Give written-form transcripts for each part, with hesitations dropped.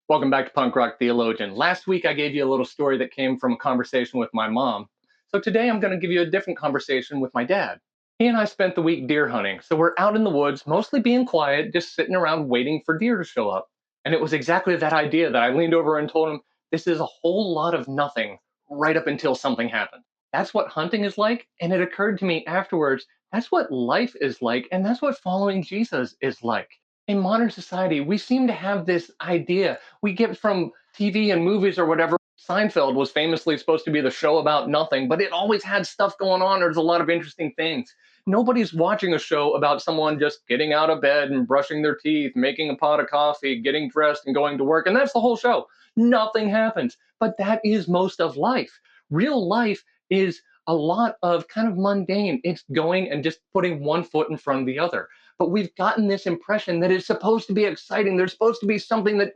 Welcome back to Punk Rock Theologian. Last week I gave you a little story that came from a conversation with my mom. So today I'm going to give you a different conversation with my dad. He and I spent the week deer hunting, so we're out in the woods, mostly being quiet, just sitting around waiting for deer to show up. And it was exactly that idea that I leaned over and told him, this is a whole lot of nothing right up until something happened. That's what hunting is like, and it occurred to me afterwards, that's what life is like, and that's what following Jesus is like. In modern society, we seem to have this idea we get from TV and movies or whatever. Seinfeld was famously supposed to be the show about nothing, but it always had stuff going on. There's a lot of interesting things. Nobody's watching a show about someone just getting out of bed and brushing their teeth, making a pot of coffee, getting dressed, and going to work. And that's the whole show. Nothing happens. But that is most of life. Real life is a lot of kind of mundane. It's going and just putting one foot in front of the other. But we've gotten this impression that it's supposed to be exciting. There's supposed to be something that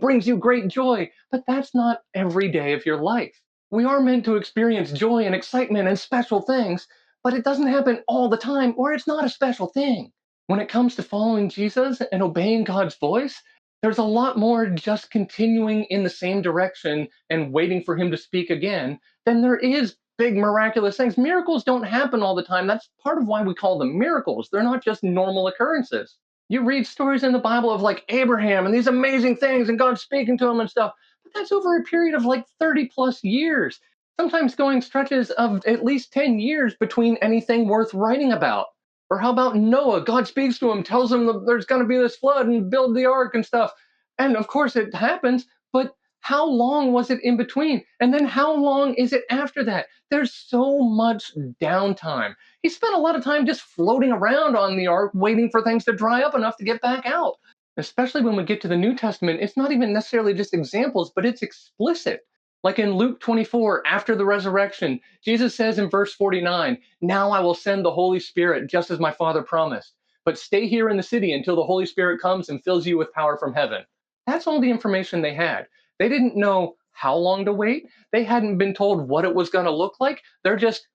brings you great joy, but that's not every day of your life. We are meant to experience joy and excitement and special things, but it doesn't happen all the time, or it's not a special thing. When it comes to following Jesus and obeying God's voice, there's a lot more just continuing in the same direction and waiting for him to speak again than there is big miraculous things. Miracles don't happen all the time. That's part of why we call them miracles. They're not just normal occurrences. You read stories in the Bible of like Abraham and these amazing things and God speaking to him and stuff, but that's over a period of like 30 plus years, sometimes going stretches of at least 10 years between anything worth writing about. Or how about Noah? God speaks to him, tells him that there's going to be this flood and build the ark and stuff. And of course it happens, but how long was it in between? And then how long is it after that? There's so much downtime. He spent a lot of time just floating around on the ark, waiting for things to dry up enough to get back out. Especially when we get to the New Testament, it's not even necessarily just examples, but it's explicit. Like in Luke 24, after the resurrection, Jesus says in verse 49, now I will send the Holy Spirit just as my Father promised. But stay here in the city until the Holy Spirit comes and fills you with power from heaven. That's all the information they had. They didn't know how long to wait. They hadn't been told what it was going to look like. They're just,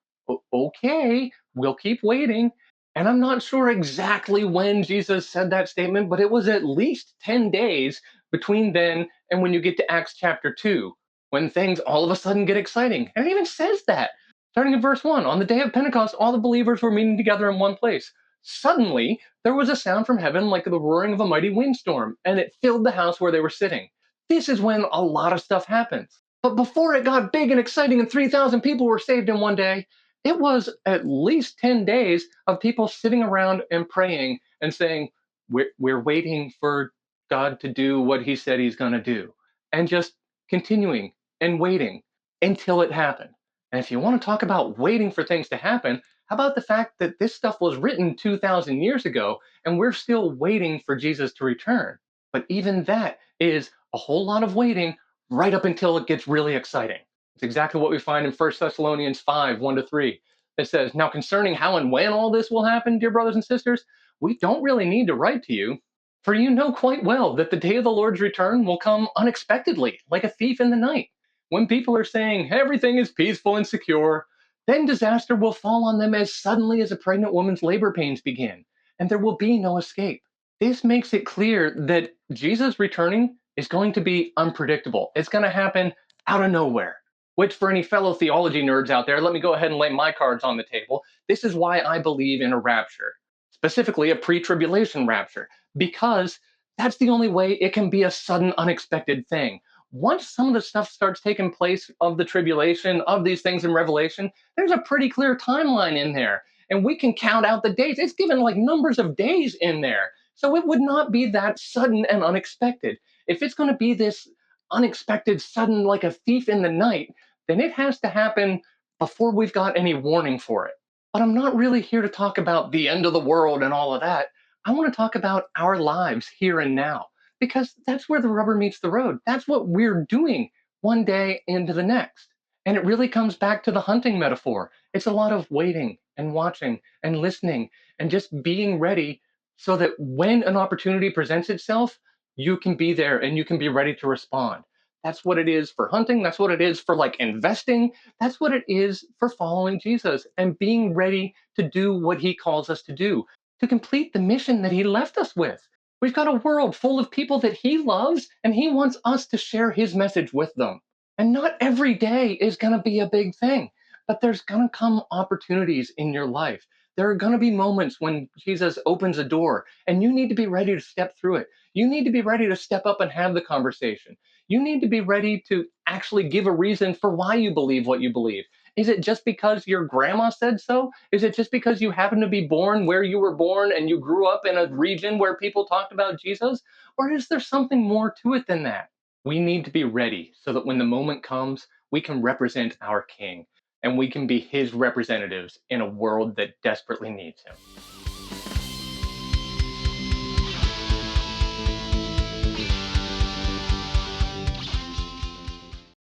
okay, we'll keep waiting. And I'm not sure exactly when Jesus said that statement, but it was at least 10 days between then and when you get to Acts chapter 2, when things all of a sudden get exciting. And it even says that. Starting in verse 1, on the day of Pentecost, all the believers were meeting together in one place. Suddenly, there was a sound from heaven like the roaring of a mighty windstorm, and it filled the house where they were sitting. This is when a lot of stuff happens. But before it got big and exciting and 3,000 people were saved in one day, it was at least 10 days of people sitting around and praying and saying, we're waiting for God to do what he said he's going to do. And just continuing and waiting until it happened. And if you want to talk about waiting for things to happen, how about the fact that this stuff was written 2,000 years ago and we're still waiting for Jesus to return? But even that is a whole lot of waiting right up until it gets really exciting. It's exactly what we find in 1 Thessalonians 5, 1-3. It says, now concerning how and when all this will happen, dear brothers and sisters, we don't really need to write to you, for you know quite well that the day of the Lord's return will come unexpectedly, like a thief in the night. When people are saying everything is peaceful and secure, then disaster will fall on them as suddenly as a pregnant woman's labor pains begin, and there will be no escape. This makes it clear that Jesus returning is going to be unpredictable. It's going to happen out of nowhere. Which, for any fellow theology nerds out there, let me go ahead and lay my cards on the table. This is why I believe in a rapture, specifically a pre-tribulation rapture, because that's the only way it can be a sudden, unexpected thing. Once some of the stuff starts taking place of the tribulation, of these things in Revelation, there's a pretty clear timeline in there. And we can count out the days. It's given like numbers of days in there. So it would not be that sudden and unexpected. If it's going to be this unexpected, sudden, like a thief in the night, then it has to happen before we've got any warning for it. But I'm not really here to talk about the end of the world and all of that. I want to talk about our lives here and now, because that's where the rubber meets the road. That's what we're doing one day into the next. And it really comes back to the hunting metaphor. It's a lot of waiting and watching and listening and just being ready so that when an opportunity presents itself, you can be there and you can be ready to respond. That's what it is for hunting. That's what it is for like investing. That's what it is for following Jesus and being ready to do what he calls us to do, to complete the mission that he left us with, We've got a world full of people that he loves, and he wants us to share his message with them. And not every day is going to be a big thing, but there's going to come opportunities in your life. There are going to be moments when Jesus opens a door, and you need to be ready to step through it. You need to be ready to step up and have the conversation. You need to be ready to actually give a reason for why you believe what you believe. Is it just because your grandma said so? Is it just because you happen to be born where you were born and you grew up in a region where people talked about Jesus? Or is there something more to it than that? We need to be ready so that when the moment comes, we can represent our King and we can be his representatives in a world that desperately needs him.